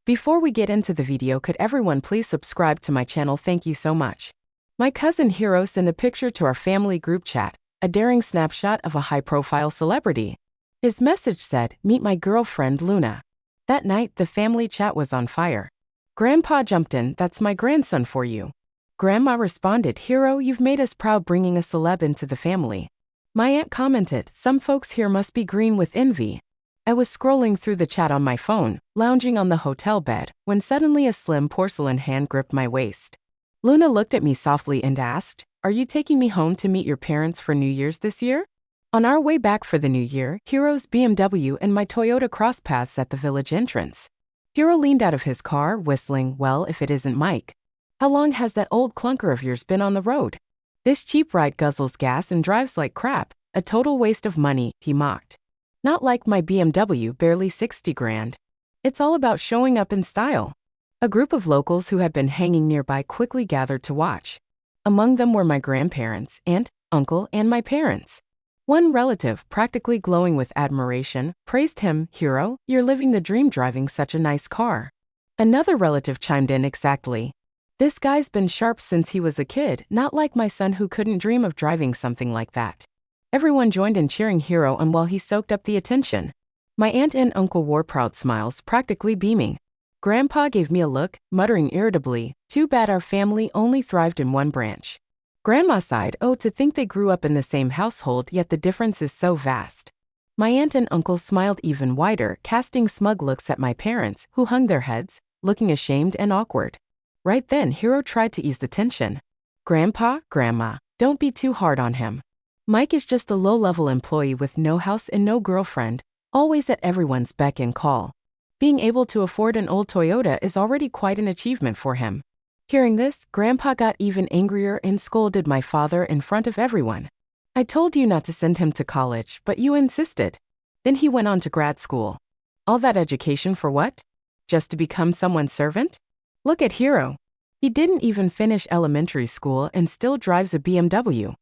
Before we get into the video, could everyone please subscribe to my channel? Thank you so much. My cousin Hiro sent a picture to our family group chat, a daring snapshot of a high-profile celebrity. His message said, "Meet my girlfriend Luna." That night, the family chat was on fire. Grandpa jumped in, "That's my grandson for you." Grandma responded, "Hiro, you've made us proud bringing a celeb into the family." My aunt commented, "Some folks here must be green with envy." I was scrolling through the chat on my phone, lounging on the hotel bed, when suddenly a slim porcelain hand gripped my waist. Luna looked at me softly and asked, "Are you taking me home to meet your parents for New Year's this year?" On our way back for the new year, Hiro's BMW and my Toyota crossed paths at the village entrance. Hiro leaned out of his car, whistling, "Well, if it isn't Mike. How long has that old clunker of yours been on the road? This cheap ride guzzles gas and drives like crap, a total waste of money," he mocked. "Not like my BMW, barely 60 grand. It's all about showing up in style." A group of locals who had been hanging nearby quickly gathered to watch. Among them were my grandparents, aunt, uncle, and my parents. One relative, practically glowing with admiration, praised him, "Hiro, you're living the dream driving such a nice car." Another relative chimed in, "Exactly. This guy's been sharp since he was a kid, not like my son who couldn't dream of driving something like that." Everyone joined in cheering Hiro on while he soaked up the attention. My aunt and uncle wore proud smiles, practically beaming. Grandpa gave me a look, muttering irritably, "Too bad our family only thrived in one branch." Grandma sighed, "Oh, to think they grew up in the same household, yet the difference is so vast." My aunt and uncle smiled even wider, casting smug looks at my parents, who hung their heads, looking ashamed and awkward. Right then, Hiro tried to ease the tension. "Grandpa, Grandma, don't be too hard on him. Mike is just a low-level employee with no house and no girlfriend, always at everyone's beck and call. Being able to afford an old Toyota is already quite an achievement for him." Hearing this, Grandpa got even angrier and scolded my father in front of everyone. "I told you not to send him to college, but you insisted. Then he went on to grad school. All that education for what? Just to become someone's servant? Look at Hiro. He didn't even finish elementary school and still drives a BMW.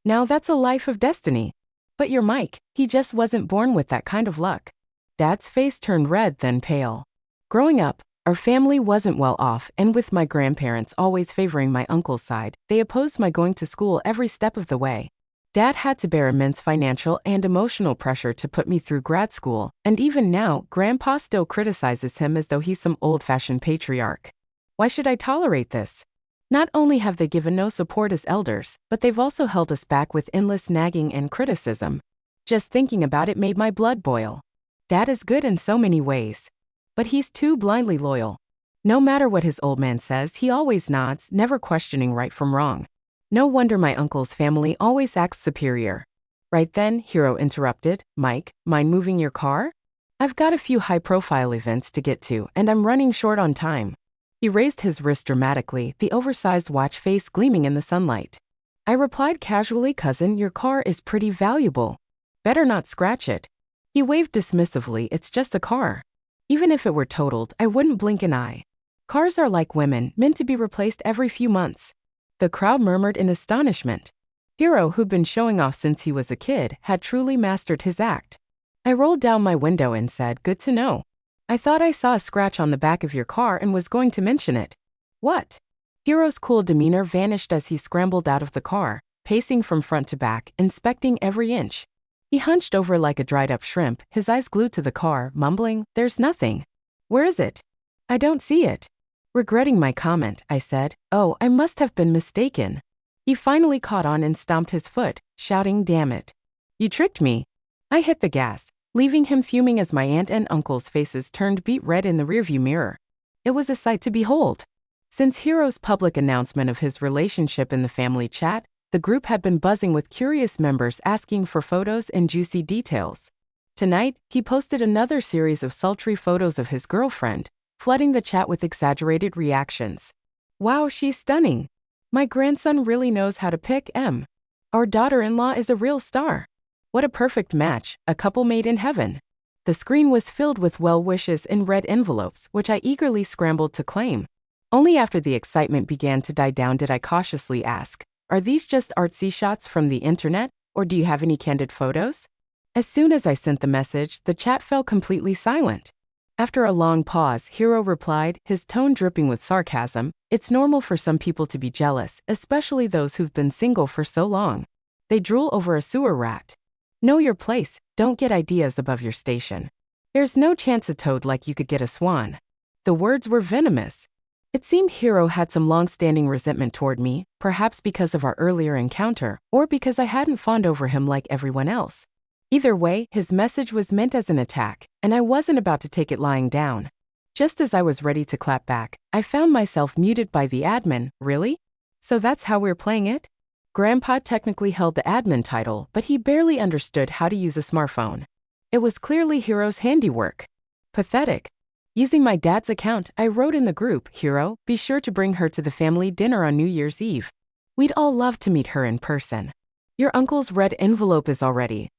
Now that's a life of destiny. But you're Mike, he just wasn't born with that kind of luck." Dad's face turned red, then pale. Growing up, our family wasn't well off, and with my grandparents always favoring my uncle's side, they opposed my going to school every step of the way. Dad had to bear immense financial and emotional pressure to put me through grad school, and even now, Grandpa still criticizes him as though he's some old-fashioned patriarch. Why should I tolerate this? Not only have they given no support as elders, but they've also held us back with endless nagging and criticism. Just thinking about it made my blood boil. Dad is good in so many ways. But he's too blindly loyal. No matter what his old man says, he always nods, never questioning right from wrong. No wonder my uncle's family always acts superior. Right then, Hiro interrupted, "Mike, mind moving your car? I've got a few high-profile events to get to, and I'm running short on time." He raised his wrist dramatically, the oversized watch face gleaming in the sunlight. I replied casually, "Cousin, your car is pretty valuable. Better not scratch it." He waved dismissively, "It's just a car. Even if it were totaled, I wouldn't blink an eye. Cars are like women, meant to be replaced every few months." The crowd murmured in astonishment. Hiro, who'd been showing off since he was a kid, had truly mastered his act. I rolled down my window and said, "Good to know. I thought I saw a scratch on the back of your car and was going to mention it." "What?" Hiro's cool demeanor vanished as he scrambled out of the car, pacing from front to back, inspecting every inch. He hunched over like a dried-up shrimp, his eyes glued to the car, mumbling, "There's nothing." "Where is it?" "I don't see it." Regretting my comment, I said, "Oh, I must have been mistaken." He finally caught on and stomped his foot, shouting, "Damn it. You tricked me." I hit the gas, leaving him fuming as my aunt and uncle's faces turned beet red in the rearview mirror. It was a sight to behold. Since Hiro's public announcement of his relationship in the family chat, the group had been buzzing with curious members asking for photos and juicy details. Tonight, he posted another series of sultry photos of his girlfriend, flooding the chat with exaggerated reactions. "Wow, she's stunning. My grandson really knows how to pick M. Our daughter-in-law is a real star. What a perfect match, a couple made in heaven." The screen was filled with well wishes in red envelopes, which I eagerly scrambled to claim. Only after the excitement began to die down did I cautiously ask, "Are these just artsy shots from the internet, or do you have any candid photos?" As soon as I sent the message, the chat fell completely silent. After a long pause, Hiro replied, his tone dripping with sarcasm, "It's normal for some people to be jealous, especially those who've been single for so long. They drool over a sewer rat. Know your place, don't get ideas above your station. There's no chance a toad like you could get a swan." The words were venomous. It seemed Hiro had some long-standing resentment toward me, perhaps because of our earlier encounter, or because I hadn't fawned over him like everyone else. Either way, his message was meant as an attack, and I wasn't about to take it lying down. Just as I was ready to clap back, I found myself muted by the admin. Really? So that's how we're playing it? Grandpa technically held the admin title, but he barely understood how to use a smartphone. It was clearly Hiro's handiwork. Pathetic. Using my dad's account, I wrote in the group, "Hiro, be sure to bring her to the family dinner on New Year's Eve. We'd all love to meet her in person. Your uncle's red envelope is all ready."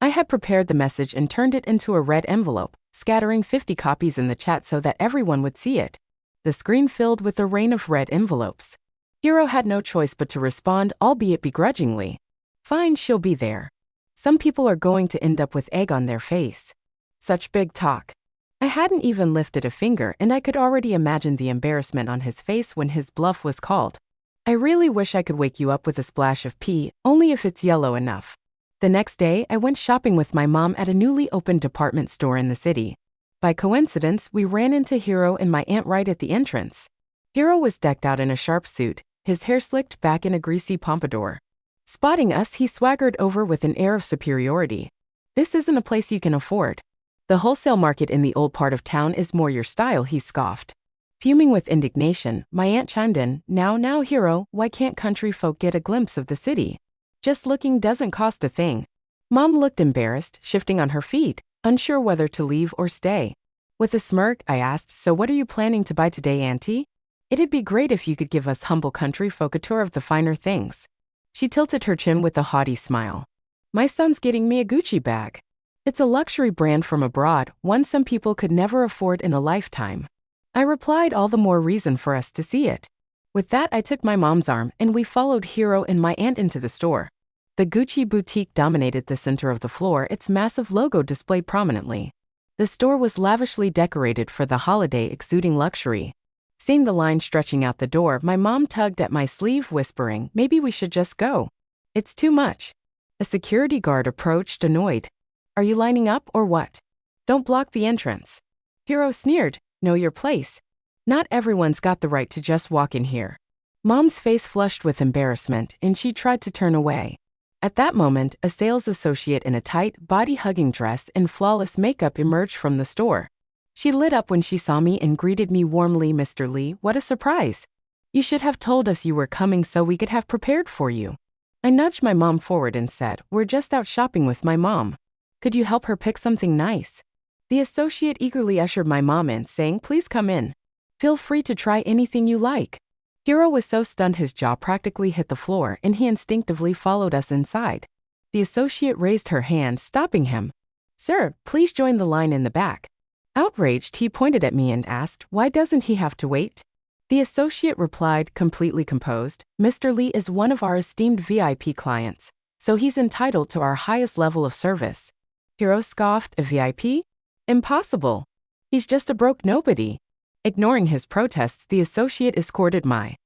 I had prepared the message and turned it into a red envelope, scattering 50 copies in the chat so that everyone would see it. The screen filled with a rain of red envelopes. Hiro had no choice but to respond, albeit begrudgingly. "Fine, she'll be there. Some people are going to end up with egg on their face." Such big talk. I hadn't even lifted a finger and I could already imagine the embarrassment on his face when his bluff was called. "I really wish I could wake you up with a splash of pee, only if it's yellow enough." The next day, I went shopping with my mom at a newly opened department store in the city. By coincidence, we ran into Hiro and my aunt right at the entrance. Hiro was decked out in a sharp suit, his hair slicked back in a greasy pompadour. Spotting us, he swaggered over with an air of superiority. "This isn't a place you can afford. The wholesale market in the old part of town is more your style," he scoffed. Fuming with indignation, my aunt chimed in, Now, Hiro, why can't country folk get a glimpse of the city? Just looking doesn't cost a thing." Mom looked embarrassed, shifting on her feet, unsure whether to leave or stay. With a smirk, I asked, "So what are you planning to buy today, Auntie? It'd be great if you could give us humble country folk a tour of the finer things." She tilted her chin with a haughty smile. "My son's getting me a Gucci bag. It's a luxury brand from abroad, one some people could never afford in a lifetime." I replied, all the more reason for us to see it. With that, I took my mom's arm and we followed Hiro and my aunt into the store. The Gucci boutique dominated the center of the floor, its massive logo displayed prominently. The store was lavishly decorated for the holiday, exuding luxury. Seeing the line stretching out the door, my mom tugged at my sleeve, whispering, "Maybe we should just go. It's too much." A security guard approached, annoyed. "Are you lining up or what? Don't block the entrance." Hiro sneered, "Know your place. Not everyone's got the right to just walk in here." Mom's face flushed with embarrassment, and she tried to turn away. At that moment, a sales associate in a tight, body-hugging dress and flawless makeup emerged from the store. She lit up when she saw me and greeted me warmly. "Mr. Lee, what a surprise. You should have told us you were coming so we could have prepared for you." I nudged my mom forward and said, "We're just out shopping with my mom. Could you help her pick something nice?" The associate eagerly ushered my mom in, saying, "Please come in. Feel free to try anything you like." Hiro was so stunned his jaw practically hit the floor and he instinctively followed us inside. The associate raised her hand, stopping him. "Sir, please join the line in the back." Outraged, he pointed at me and asked, "Why doesn't he have to wait?" The associate replied, completely composed, "Mr. Lee is one of our esteemed VIP clients, so he's entitled to our highest level of service." Hiro scoffed, "A VIP? Impossible. He's just a broke nobody." Ignoring his protests, the associate escorted my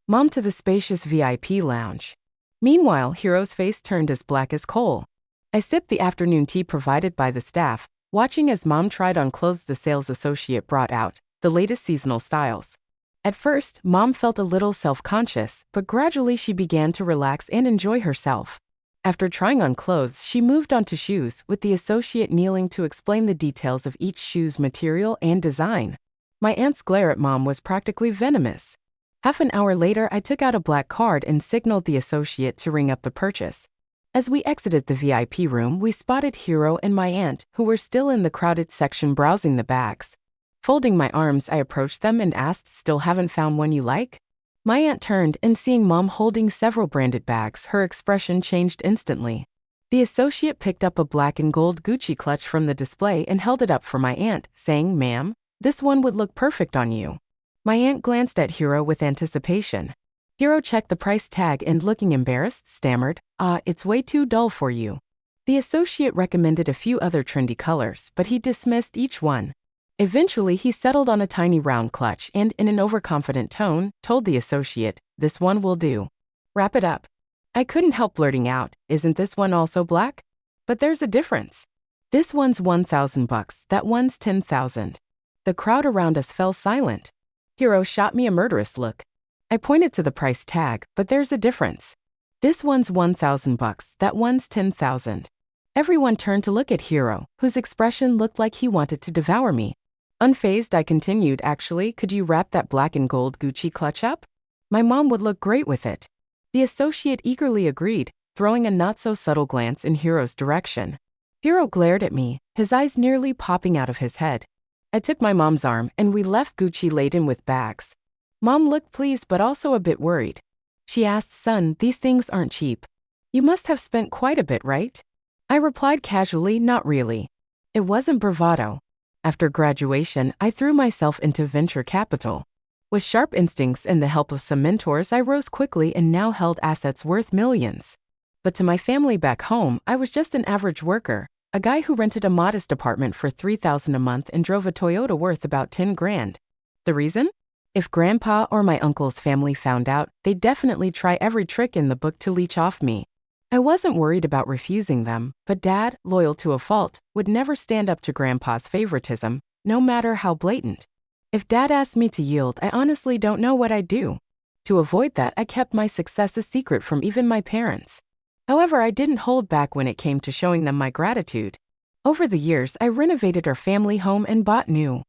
mom to the spacious VIP lounge. Meanwhile, Hiro's face turned as black as coal. I sipped the afternoon tea provided by the staff, watching as Mom tried on clothes the sales associate brought out, the latest seasonal styles. At first, Mom felt a little self-conscious, but gradually she began to relax and enjoy herself. After trying on clothes, she moved on to shoes, with the associate kneeling to explain the details of each shoe's material and design. My aunt's glare at Mom was practically venomous. Half an hour later, I took out a black card and signaled the associate to ring up the purchase. As we exited the VIP room, we spotted Hiro and my aunt, who were still in the crowded section browsing the bags. Folding my arms, I approached them and asked, "Still haven't found one you like?" My aunt turned and seeing Mom holding several branded bags, her expression changed instantly. The associate picked up a black and gold Gucci clutch from the display and held it up for my aunt, saying, "Ma'am, this one would look perfect on you." My aunt glanced at Hiro with anticipation. Hiro checked the price tag and, looking embarrassed, stammered, "It's way too dull for you." The associate recommended a few other trendy colors, but he dismissed each one. Eventually, he settled on a tiny round clutch and, in an overconfident tone, told the associate, "This one will do. Wrap it up." I couldn't help blurting out, "Isn't this one also black?" "But there's a difference. This one's $1,000, that one's $10,000. The crowd around us fell silent. Hiro shot me a murderous look. I pointed to the price tag, "But there's a difference. This one's $1,000, that one's $10,000. Everyone turned to look at Hiro, whose expression looked like he wanted to devour me. Unfazed, I continued, "Actually, could you wrap that black and gold Gucci clutch up? My mom would look great with it." The associate eagerly agreed, throwing a not-so-subtle glance in Hiro's direction. Hiro glared at me, his eyes nearly popping out of his head. I took my mom's arm, and we left Gucci laden with bags. Mom looked pleased but also a bit worried. She asked, "Son, these things aren't cheap. You must have spent quite a bit, right?" I replied casually, "Not really." It wasn't bravado. After graduation, I threw myself into venture capital. With sharp instincts and the help of some mentors, I rose quickly and now held assets worth millions. But to my family back home, I was just an average worker, a guy who rented a modest apartment for $3,000 a month and drove a Toyota worth about 10 grand. The reason? If Grandpa or my uncle's family found out, they'd definitely try every trick in the book to leech off me. I wasn't worried about refusing them, but Dad, loyal to a fault, would never stand up to Grandpa's favoritism, no matter how blatant. If Dad asked me to yield, I honestly don't know what I'd do. To avoid that, I kept my success a secret from even my parents. However, I didn't hold back when it came to showing them my gratitude. Over the years, I renovated our family home and bought new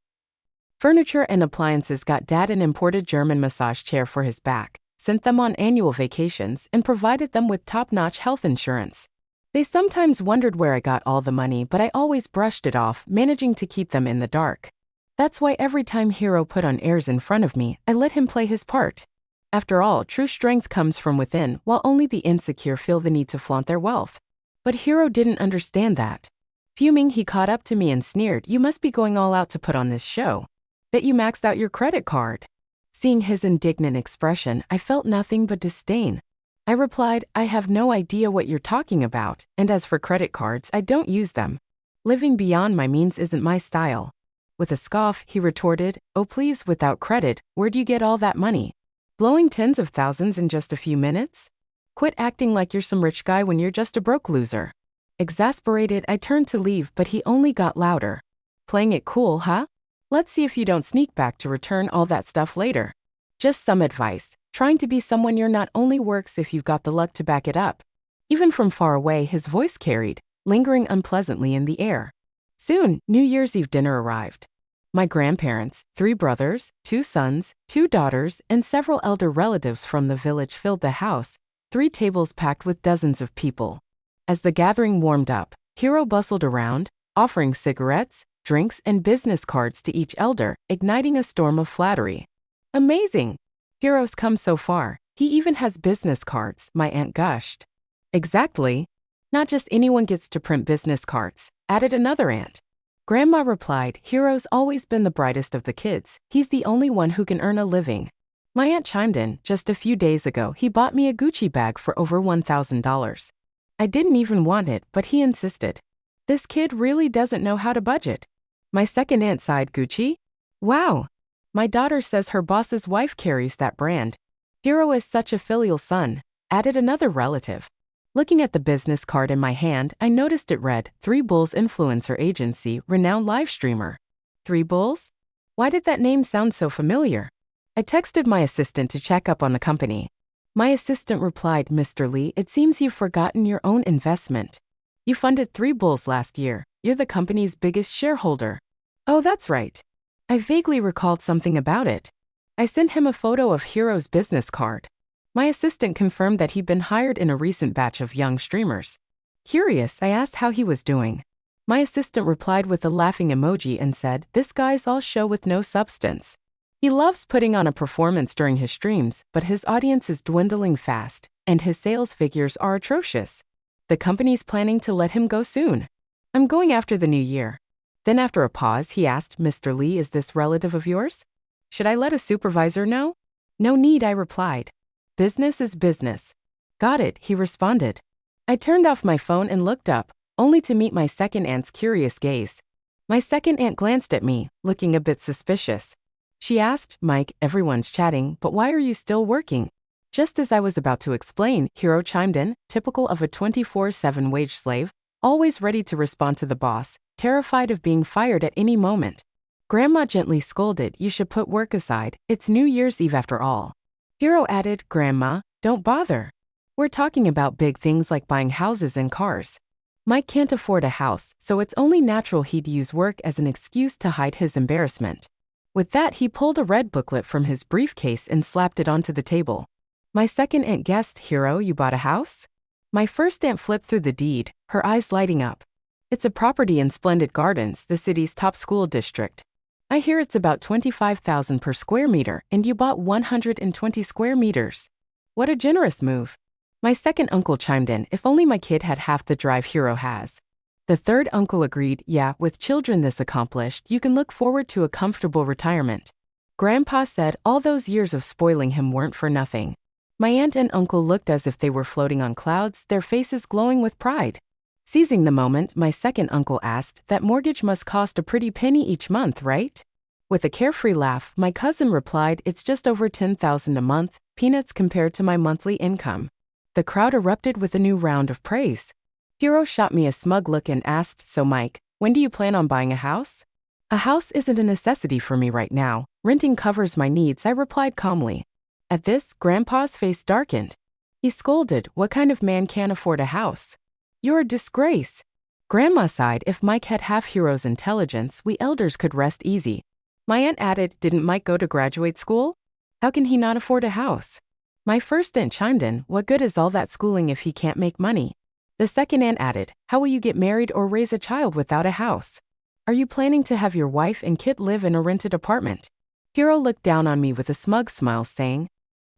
furniture and appliances, got Dad an imported German massage chair for his back, sent them on annual vacations, and provided them with top-notch health insurance. They sometimes wondered where I got all the money, but I always brushed it off, managing to keep them in the dark. That's why every time Hiro put on airs in front of me, I let him play his part. After all, true strength comes from within, while only the insecure feel the need to flaunt their wealth. But Hiro didn't understand that. Fuming, he caught up to me and sneered, "You must be going all out to put on this show. Bet you maxed out your credit card." Seeing his indignant expression, I felt nothing but disdain. I replied, "I have no idea what you're talking about, and as for credit cards, I don't use them. Living beyond my means isn't my style." With a scoff, he retorted, "Oh please, without credit, where'd you get all that money? Blowing tens of thousands in just a few minutes? Quit acting like you're some rich guy when you're just a broke loser." Exasperated, I turned to leave, but he only got louder. "Playing it cool, huh? Let's see if you don't sneak back to return all that stuff later." Just some advice. Trying to be someone you're not only works if you've got the luck to back it up. Even from far away, his voice carried, lingering unpleasantly in the air. Soon, New Year's Eve dinner arrived. My grandparents, 3 brothers, 2 sons, 2 daughters, and several elder relatives from the village filled the house, 3 tables packed with dozens of people. As the gathering warmed up, Hiro bustled around, offering cigarettes, drinks, and business cards to each elder, igniting a storm of flattery. "Amazing! Hiro's come so far. He even has business cards," my aunt gushed. "Exactly. Not just anyone gets to print business cards," added another aunt. Grandma replied, "Hiro's always been the brightest of the kids. He's the only one who can earn a living." My aunt chimed in, "Just a few days ago, he bought me a Gucci bag for over $1,000. I didn't even want it, but he insisted. This kid really doesn't know how to budget." My second aunt sighed, "Gucci? Wow. My daughter says her boss's wife carries that brand. Hiro is such a filial son," added another relative. Looking at the business card in my hand, I noticed it read, "Three Bulls Influencer Agency, renowned live streamer." 3 Bulls? Why did that name sound so familiar? I texted my assistant to check up on the company. My assistant replied, "Mr. Lee, it seems you've forgotten your own investment. You funded 3 Bulls last year. You're the company's biggest shareholder." Oh, that's right. I vaguely recalled something about it. I sent him a photo of Hiro's business card. My assistant confirmed that he'd been hired in a recent batch of young streamers. Curious, I asked how he was doing. My assistant replied with a laughing emoji and said, "This guy's all show with no substance. He loves putting on a performance during his streams, but his audience is dwindling fast, and his sales figures are atrocious. The company's planning to let him go soon. I'm going after the new year." Then after a pause, he asked, "Mr. Lee, is this relative of yours? Should I let a supervisor know?" "No need," I replied. "Business is business." "Got it," he responded. I turned off my phone and looked up, only to meet my second aunt's curious gaze. My second aunt glanced at me, looking a bit suspicious. She asked, Mike, everyone's chatting, but why are you still working? Just as I was about to explain, Hiro chimed in, typical of a 24/7 wage slave, always ready to respond to the boss, terrified of being fired at any moment. Grandma gently scolded, you should put work aside, it's New Year's Eve after all. Hiro added, Grandma, don't bother. We're talking about big things like buying houses and cars. Mike can't afford a house, so it's only natural he'd use work as an excuse to hide his embarrassment. With that, he pulled a red booklet from his briefcase and slapped it onto the table. My second aunt guessed, Hiro, you bought a house? My first aunt flipped through the deed, her eyes lighting up. It's a property in Splendid Gardens, the city's top school district. I hear it's about $25,000 per square meter, and you bought 120 square meters. What a generous move. My second uncle chimed in, if only my kid had half the drive Hiro has. The third uncle agreed, yeah, with children this accomplished, you can look forward to a comfortable retirement. Grandpa said all those years of spoiling him weren't for nothing. My aunt and uncle looked as if they were floating on clouds, their faces glowing with pride. Seizing the moment, my second uncle asked, that mortgage must cost a pretty penny each month, right? With a carefree laugh, my cousin replied, it's just over $10,000 a month, peanuts compared to my monthly income. The crowd erupted with a new round of praise. Hiro shot me a smug look and asked, so Mike, when do you plan on buying a house? A house isn't a necessity for me right now. Renting covers my needs, I replied calmly. At this, Grandpa's face darkened. He scolded, what kind of man can't afford a house? You're a disgrace. Grandma sighed, if Mike had half Hiro's intelligence, we elders could rest easy. My aunt added, didn't Mike go to graduate school? How can he not afford a house? My first aunt chimed in, what good is all that schooling if he can't make money? The second aunt added, how will you get married or raise a child without a house? Are you planning to have your wife and kid live in a rented apartment? Hiro looked down on me with a smug smile, saying,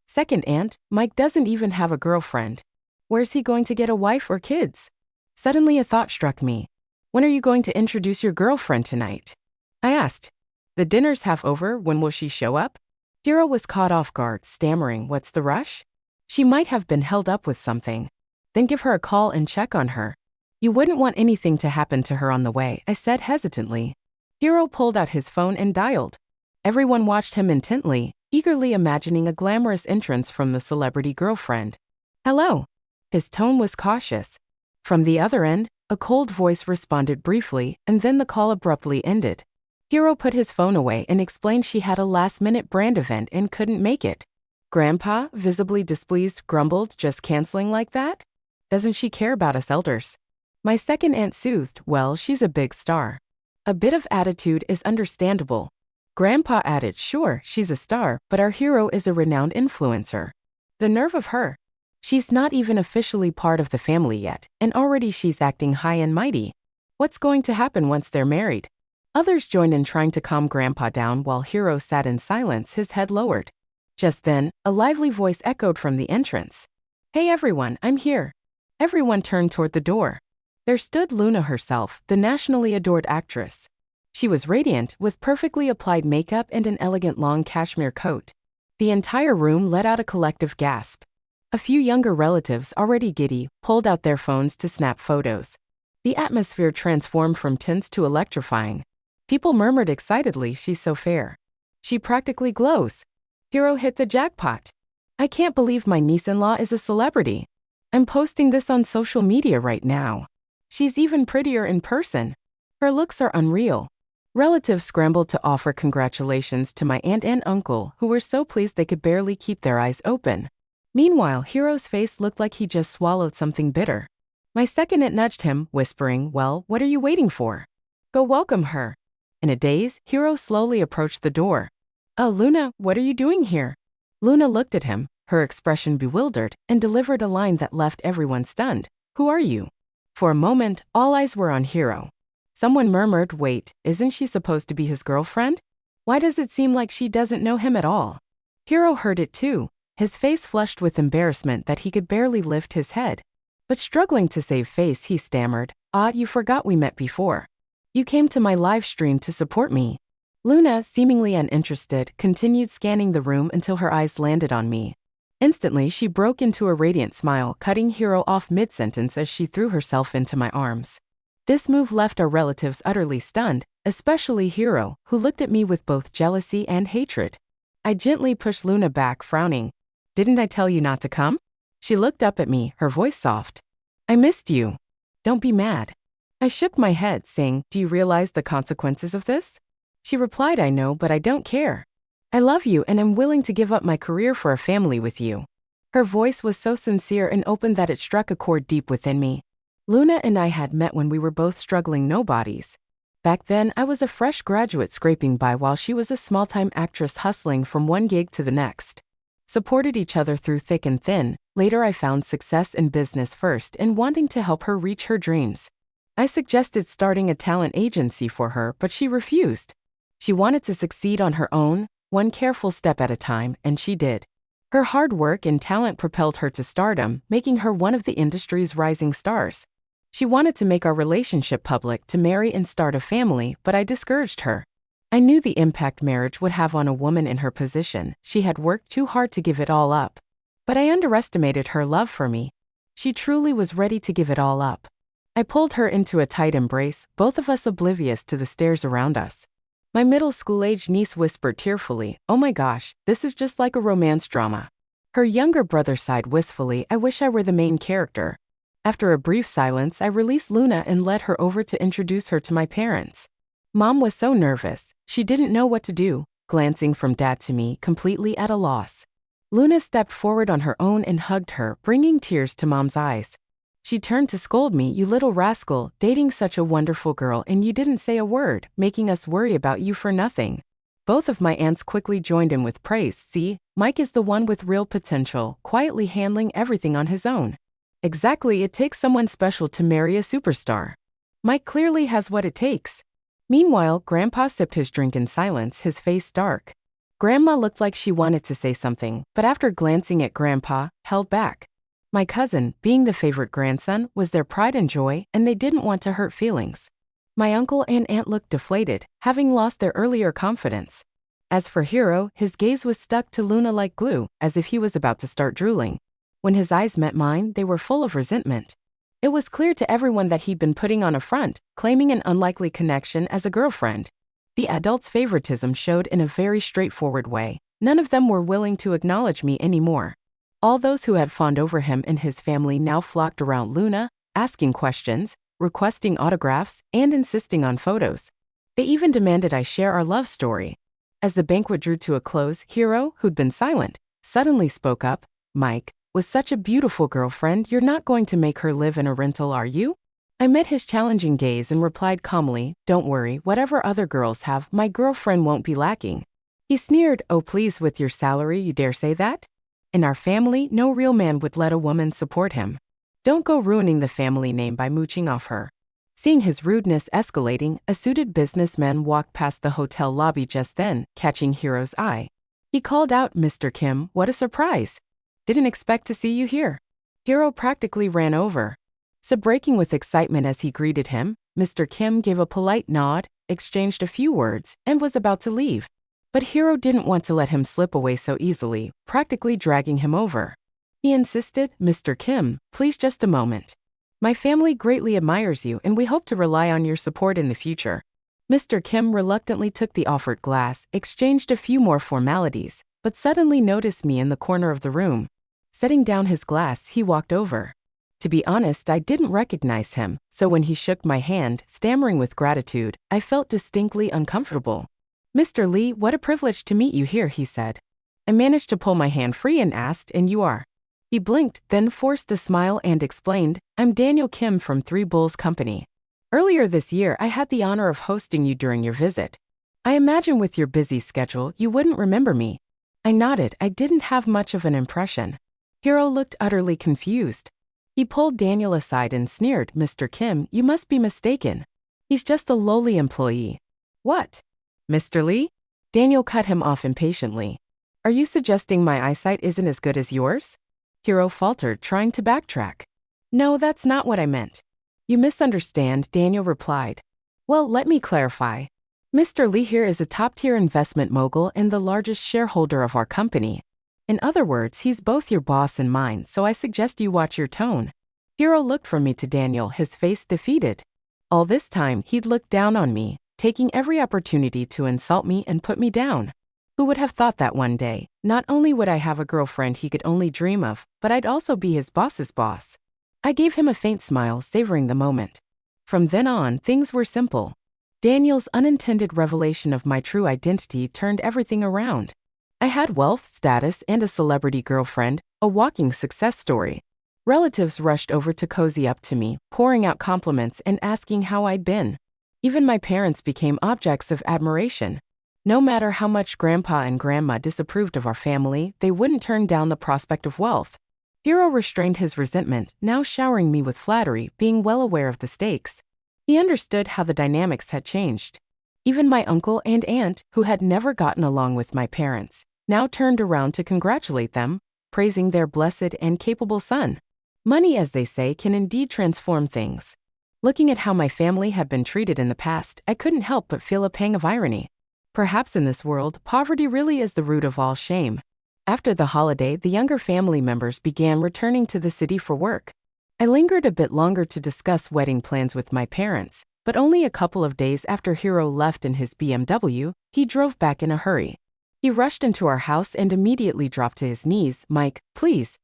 Second aunt, Mike doesn't even have a girlfriend. Where's he going to get a wife or kids? Suddenly a thought struck me. When are you going to introduce your girlfriend tonight? I asked. The dinner's half over, when will she show up? Hiro was caught off guard, stammering, what's the rush? She might have been held up with something. Then give her a call and check on her. You wouldn't want anything to happen to her on the way, I said hesitantly. Hiro pulled out his phone and dialed. Everyone watched him intently, eagerly imagining a glamorous entrance from the celebrity girlfriend. Hello. His tone was cautious. From the other end, a cold voice responded briefly, and then the call abruptly ended. Hiro put his phone away and explained she had a last-minute brand event and couldn't make it. Grandpa, visibly displeased, grumbled, just canceling like that? Doesn't she care about us elders? My second aunt soothed, well, she's a big star. A bit of attitude is understandable. Grandpa added, sure, she's a star, but our hero is a renowned influencer. The nerve of her. She's not even officially part of the family yet, and already she's acting high and mighty. What's going to happen once they're married? Others joined in trying to calm Grandpa down while Hiro sat in silence, his head lowered. Just then, a lively voice echoed from the entrance. Hey everyone, I'm here. Everyone turned toward the door. There stood Luna herself, the nationally adored actress. She was radiant, with perfectly applied makeup and an elegant long cashmere coat. The entire room let out a collective gasp. A few younger relatives, already giddy, pulled out their phones to snap photos. The atmosphere transformed from tense to electrifying. People murmured excitedly, she's so fair. She practically glows. Hiro hit the jackpot. I can't believe my niece-in-law is a celebrity. I'm posting this on social media right now. She's even prettier in person. Her looks are unreal. Relatives scrambled to offer congratulations to my aunt and uncle, who were so pleased they could barely keep their eyes open. Meanwhile, Hiro's face looked like he just swallowed something bitter. My second aunt nudged him, whispering, well, what are you waiting for? Go welcome her. In a daze, Hiro slowly approached the door. Oh, Luna, what are you doing here? Luna looked at him, her expression bewildered, and delivered a line that left everyone stunned. Who are you? For a moment, all eyes were on Hiro. Someone murmured, wait, isn't she supposed to be his girlfriend? Why does it seem like she doesn't know him at all? Hiro heard it too, his face flushed with embarrassment that he could barely lift his head. But struggling to save face, he stammered, you forgot we met before. You came to my live stream to support me. Luna, seemingly uninterested, continued scanning the room until her eyes landed on me. Instantly, she broke into a radiant smile, cutting Hiro off mid-sentence as she threw herself into my arms. This move left our relatives utterly stunned, especially Hiro, who looked at me with both jealousy and hatred. I gently pushed Luna back, frowning. "Didn't I tell you not to come?" She looked up at me, her voice soft. "I missed you. Don't be mad." I shook my head, saying, "Do you realize the consequences of this?" She replied, "I know, but I don't care. I love you and I'm willing to give up my career for a family with you." Her voice was so sincere and open that it struck a chord deep within me. Luna and I had met when we were both struggling nobodies. Back then, I was a fresh graduate scraping by while she was a small-time actress hustling from one gig to the next. Supported each other through thick and thin. Later I found success in business first and wanting to help her reach her dreams. I suggested starting a talent agency for her, but she refused. She wanted to succeed on her own, one careful step at a time, and she did. Her hard work and talent propelled her to stardom, making her one of the industry's rising stars. She wanted to make our relationship public, to marry and start a family, but I discouraged her. I knew the impact marriage would have on a woman in her position. She had worked too hard to give it all up. But I underestimated her love for me. She truly was ready to give it all up. I pulled her into a tight embrace, both of us oblivious to the stares around us. My middle school-age niece whispered tearfully, "Oh my gosh, this is just like a romance drama." Her younger brother sighed wistfully, "I wish I were the main character." After a brief silence, I released Luna and led her over to introduce her to my parents. Mom was so nervous, she didn't know what to do, glancing from Dad to me, completely at a loss. Luna stepped forward on her own and hugged her, bringing tears to Mom's eyes. She turned to scold me, "You little rascal, dating such a wonderful girl and you didn't say a word, making us worry about you for nothing." Both of my aunts quickly joined in with praise. "See, Mike is the one with real potential, quietly handling everything on his own." Exactly, it takes someone special to marry a superstar. Mike clearly has what it takes. Meanwhile, Grandpa sipped his drink in silence, his face dark. Grandma looked like she wanted to say something, but after glancing at Grandpa, held back. My cousin, being the favorite grandson, was their pride and joy, and they didn't want to hurt feelings. My uncle and aunt looked deflated, having lost their earlier confidence. As for Hiro, his gaze was stuck to Luna like glue, as if he was about to start drooling. When his eyes met mine, they were full of resentment. It was clear to everyone that he'd been putting on a front, claiming an unlikely connection as a girlfriend. The adults' favoritism showed in a very straightforward way. None of them were willing to acknowledge me anymore. All those who had fawned over him and his family now flocked around Luna, asking questions, requesting autographs, and insisting on photos. They even demanded I share our love story. As the banquet drew to a close, Hiro, who'd been silent, suddenly spoke up. "Mike, with such a beautiful girlfriend, you're not going to make her live in a rental, are you?" I met his challenging gaze and replied calmly, "Don't worry, whatever other girls have, my girlfriend won't be lacking." He sneered, "Oh please, with your salary you dare say that? In our family, no real man would let a woman support him. Don't go ruining the family name by mooching off her." Seeing his rudeness escalating, a suited businessman walked past the hotel lobby just then, catching Hiro's eye. He called out, "Mr. Kim, what a surprise. Didn't expect to see you here." Hiro practically ran over. So breaking with excitement as he greeted him, Mr. Kim gave a polite nod, exchanged a few words, and was about to leave. But Hiro didn't want to let him slip away so easily, practically dragging him over. He insisted, "Mr. Kim, please just a moment. My family greatly admires you and we hope to rely on your support in the future." Mr. Kim reluctantly took the offered glass, exchanged a few more formalities, but suddenly noticed me in the corner of the room. Setting down his glass, he walked over. To be honest, I didn't recognize him, so when he shook my hand, stammering with gratitude, I felt distinctly uncomfortable. "Mr. Lee, what a privilege to meet you here," he said. I managed to pull my hand free and asked, "And you are?" He blinked, then forced a smile and explained, "I'm Daniel Kim from Three Bulls Company. Earlier this year, I had the honor of hosting you during your visit. I imagine with your busy schedule, you wouldn't remember me." I nodded. I didn't have much of an impression. Hiro looked utterly confused. He pulled Daniel aside and sneered, "Mr. Kim, you must be mistaken. He's just a lowly employee." "What? Mr. Lee?" Daniel cut him off impatiently. "Are you suggesting my eyesight isn't as good as yours?" Hiro faltered, trying to backtrack. "No, that's not what I meant." "You misunderstand," Daniel replied. "Well, let me clarify. Mr. Lee here is a top-tier investment mogul and the largest shareholder of our company. In other words, he's both your boss and mine, so I suggest you watch your tone." Hiro looked from me to Daniel, his face defeated. All this time, he'd looked down on me, taking every opportunity to insult me and put me down. Who would have thought that one day, not only would I have a girlfriend he could only dream of, but I'd also be his boss's boss? I gave him a faint smile, savoring the moment. From then on, things were simple. Daniel's unintended revelation of my true identity turned everything around. I had wealth, status, and a celebrity girlfriend, a walking success story. Relatives rushed over to cozy up to me, pouring out compliments and asking how I'd been. Even my parents became objects of admiration. No matter how much Grandpa and Grandma disapproved of our family, they wouldn't turn down the prospect of wealth. Hero restrained his resentment, now showering me with flattery, being well aware of the stakes. He understood how the dynamics had changed. Even my uncle and aunt, who had never gotten along with my parents, now turned around to congratulate them, praising their blessed and capable son. Money, as they say, can indeed transform things. Looking at how my family had been treated in the past, I couldn't help but feel a pang of irony. Perhaps in this world, poverty really is the root of all shame. After the holiday, the younger family members began returning to the city for work. I lingered a bit longer to discuss wedding plans with my parents, but only a couple of days after Hero left in his BMW, he drove back in a hurry. He rushed into our house and immediately dropped to his knees. "Mike, please."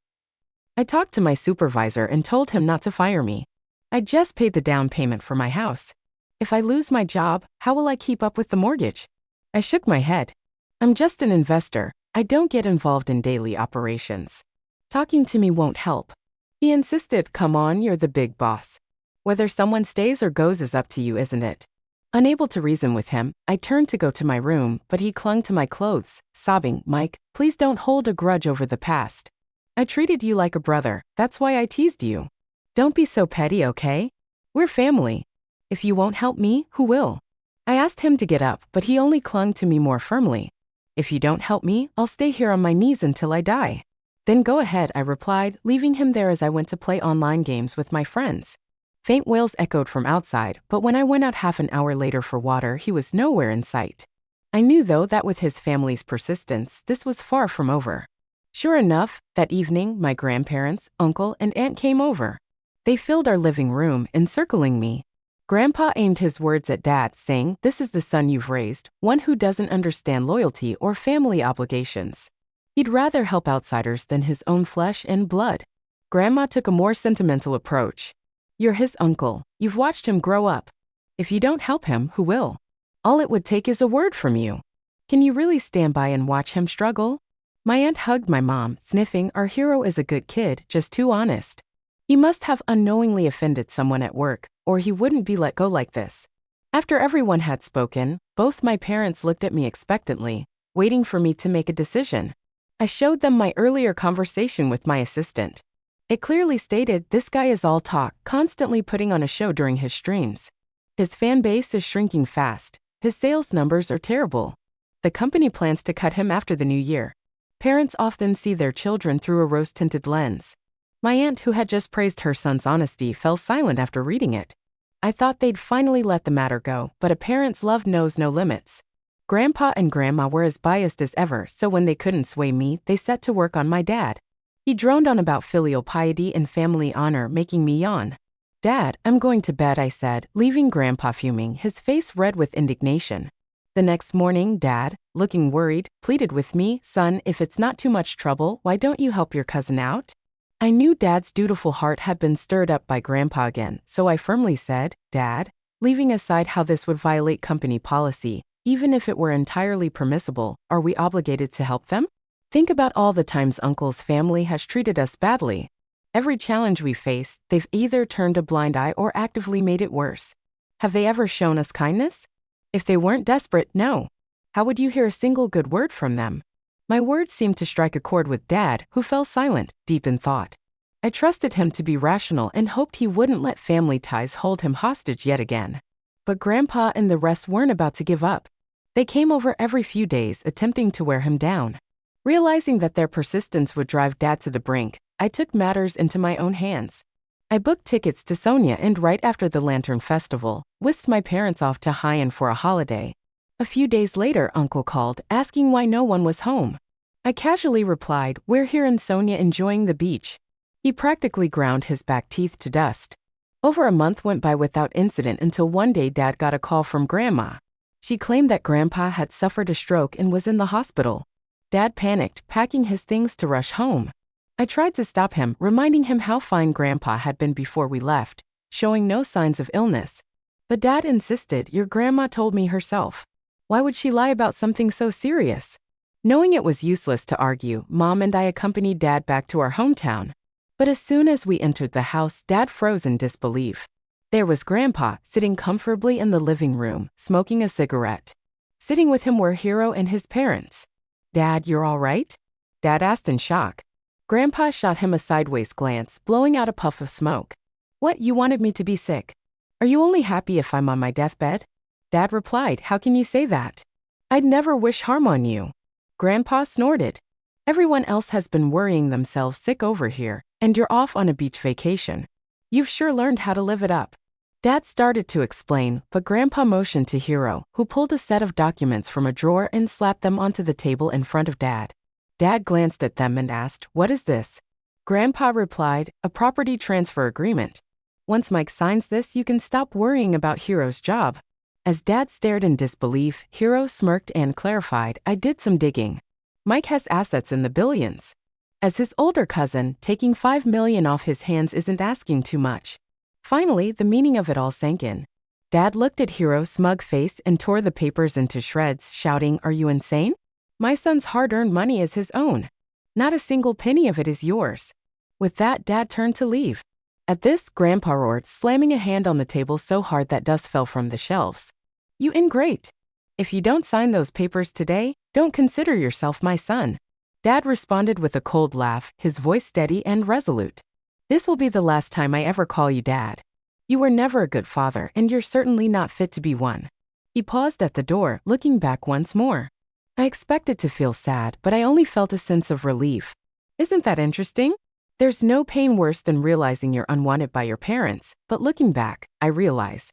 I talked to my supervisor and told him not to fire me. I just paid the down payment for my house. If I lose my job, how will I keep up with the mortgage? I shook my head. I'm just an investor. I don't get involved in daily operations. Talking to me won't help. He insisted, "Come on, you're the big boss. Whether someone stays or goes is up to you, isn't it?" Unable to reason with him, I turned to go to my room, but he clung to my clothes, sobbing, "Mike, please don't hold a grudge over the past. I treated you like a brother, that's why I teased you. Don't be so petty, okay? We're family. If you won't help me, who will?" I asked him to get up, but he only clung to me more firmly. "If you don't help me, I'll stay here on my knees until I die." "Then go ahead," I replied, leaving him there as I went to play online games with my friends. Faint wails echoed from outside, but when I went out half an hour later for water, he was nowhere in sight. I knew, though, that with his family's persistence, this was far from over. Sure enough, that evening, my grandparents, uncle, and aunt came over. They filled our living room, encircling me. Grandpa aimed his words at Dad, saying, "This is the son you've raised, one who doesn't understand loyalty or family obligations. He'd rather help outsiders than his own flesh and blood." Grandma took a more sentimental approach. "You're his uncle. You've watched him grow up. If you don't help him, who will? All it would take is a word from you. Can you really stand by and watch him struggle?" My aunt hugged my mom, sniffing, "Our hero is a good kid, just too honest. He must have unknowingly offended someone at work, or he wouldn't be let go like this." After everyone had spoken, both my parents looked at me expectantly, waiting for me to make a decision. I showed them my earlier conversation with my assistant. It clearly stated, "This guy is all talk, constantly putting on a show during his streams. His fan base is shrinking fast. His sales numbers are terrible. The company plans to cut him after the new year." Parents often see their children through a rose-tinted lens. My aunt, who had just praised her son's honesty, fell silent after reading it. I thought they'd finally let the matter go, but a parent's love knows no limits. Grandpa and Grandma were as biased as ever, so when they couldn't sway me, they set to work on my dad. He droned on about filial piety and family honor, making me yawn. "Dad, I'm going to bed," I said, leaving Grandpa fuming, his face red with indignation. The next morning, Dad, looking worried, pleaded with me, "Son, if it's not too much trouble, why don't you help your cousin out?" I knew Dad's dutiful heart had been stirred up by Grandpa again, so I firmly said, "Dad," leaving aside how this would violate company policy, "even if it were entirely permissible, are we obligated to help them? Think about all the times Uncle's family has treated us badly. Every challenge we face, they've either turned a blind eye or actively made it worse. Have they ever shown us kindness? If they weren't desperate, no. How would you hear a single good word from them?" My words seemed to strike a chord with Dad, who fell silent, deep in thought. I trusted him to be rational and hoped he wouldn't let family ties hold him hostage yet again. But Grandpa and the rest weren't about to give up. They came over every few days, attempting to wear him down. Realizing that their persistence would drive Dad to the brink, I took matters into my own hands. I booked tickets to Sonia and right after the Lantern Festival, whisked my parents off to High-End for a holiday. A few days later, Uncle called, asking why no one was home. I casually replied, "We're here in Sonia enjoying the beach." He practically ground his back teeth to dust. Over a month went by without incident until one day Dad got a call from Grandma. She claimed that Grandpa had suffered a stroke and was in the hospital. Dad panicked, packing his things to rush home. I tried to stop him, reminding him how fine Grandpa had been before we left, showing no signs of illness. But Dad insisted, "Your grandma told me herself. Why would she lie about something so serious?" Knowing it was useless to argue, Mom and I accompanied Dad back to our hometown. But as soon as we entered the house, Dad froze in disbelief. There was Grandpa, sitting comfortably in the living room, smoking a cigarette. Sitting with him were Hiro and his parents. "Dad, you're all right?" Dad asked in shock. Grandpa shot him a sideways glance, blowing out a puff of smoke. "What, you wanted me to be sick? Are you only happy if I'm on my deathbed?" Dad replied, "How can you say that? I'd never wish harm on you." Grandpa snorted. "Everyone else has been worrying themselves sick over here, and you're off on a beach vacation. You've sure learned how to live it up." Dad started to explain, but Grandpa motioned to Hiro, who pulled a set of documents from a drawer and slapped them onto the table in front of Dad. Dad glanced at them and asked, "What is this?" Grandpa replied, "A property transfer agreement. Once Mike signs this, you can stop worrying about Hiro's job." As Dad stared in disbelief, Hiro smirked and clarified, "I did some digging. Mike has assets in the billions. As his older cousin, taking $5 million off his hands isn't asking too much." Finally, the meaning of it all sank in. Dad looked at Hiro's smug face and tore the papers into shreds, shouting, "Are you insane? My son's hard-earned money is his own. Not a single penny of it is yours." With that, Dad turned to leave. At this, Grandpa roared, slamming a hand on the table so hard that dust fell from the shelves. "You ingrate! If you don't sign those papers today, don't consider yourself my son." Dad responded with a cold laugh, his voice steady and resolute. "This will be the last time I ever call you Dad. You were never a good father, and you're certainly not fit to be one." He paused at the door, looking back once more. I expected to feel sad, but I only felt a sense of relief. Isn't that interesting? There's no pain worse than realizing you're unwanted by your parents, but looking back, I realize.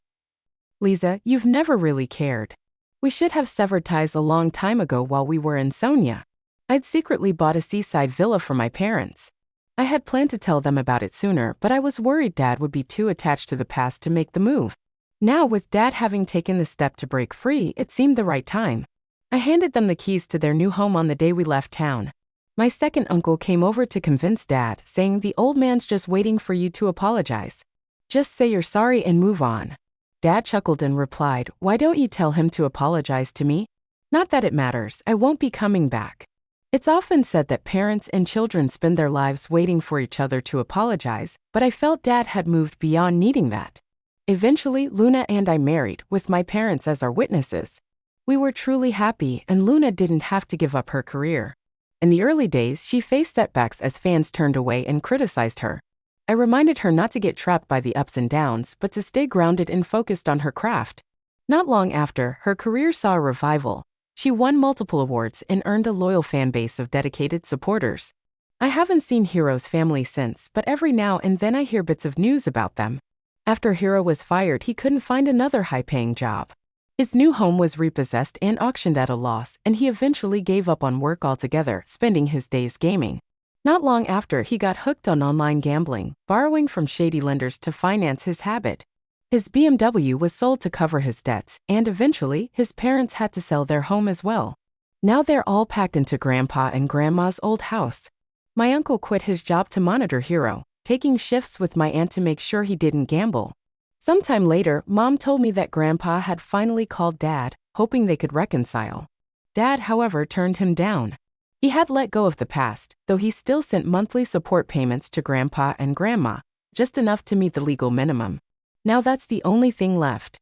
Lisa, you've never really cared. We should have severed ties a long time ago while we were in Sonia. I'd secretly bought a seaside villa for my parents. I had planned to tell them about it sooner, but I was worried Dad would be too attached to the past to make the move. Now, with Dad having taken the step to break free, it seemed the right time. I handed them the keys to their new home on the day we left town. My second uncle came over to convince Dad, saying the old man's just waiting for you to apologize. Just say you're sorry and move on. Dad chuckled and replied, "Why don't you tell him to apologize to me? Not that it matters, I won't be coming back." It's often said that parents and children spend their lives waiting for each other to apologize, but I felt Dad had moved beyond needing that. Eventually, Luna and I married, with my parents as our witnesses. We were truly happy, and Luna didn't have to give up her career. In the early days, she faced setbacks as fans turned away and criticized her. I reminded her not to get trapped by the ups and downs, but to stay grounded and focused on her craft. Not long after, her career saw a revival. She won multiple awards and earned a loyal fan base of dedicated supporters. I haven't seen Hiro's family since, but every now and then I hear bits of news about them. After Hiro was fired, he couldn't find another high-paying job. His new home was repossessed and auctioned at a loss, and he eventually gave up on work altogether, spending his days gaming. Not long after, he got hooked on online gambling, borrowing from shady lenders to finance his habit. His BMW was sold to cover his debts, and eventually, his parents had to sell their home as well. Now they're all packed into Grandpa and Grandma's old house. My uncle quit his job to monitor Hiro, taking shifts with my aunt to make sure he didn't gamble. Sometime later, Mom told me that Grandpa had finally called Dad, hoping they could reconcile. Dad, however, turned him down. He had let go of the past, though he still sent monthly support payments to Grandpa and Grandma, just enough to meet the legal minimum. Now that's the only thing left.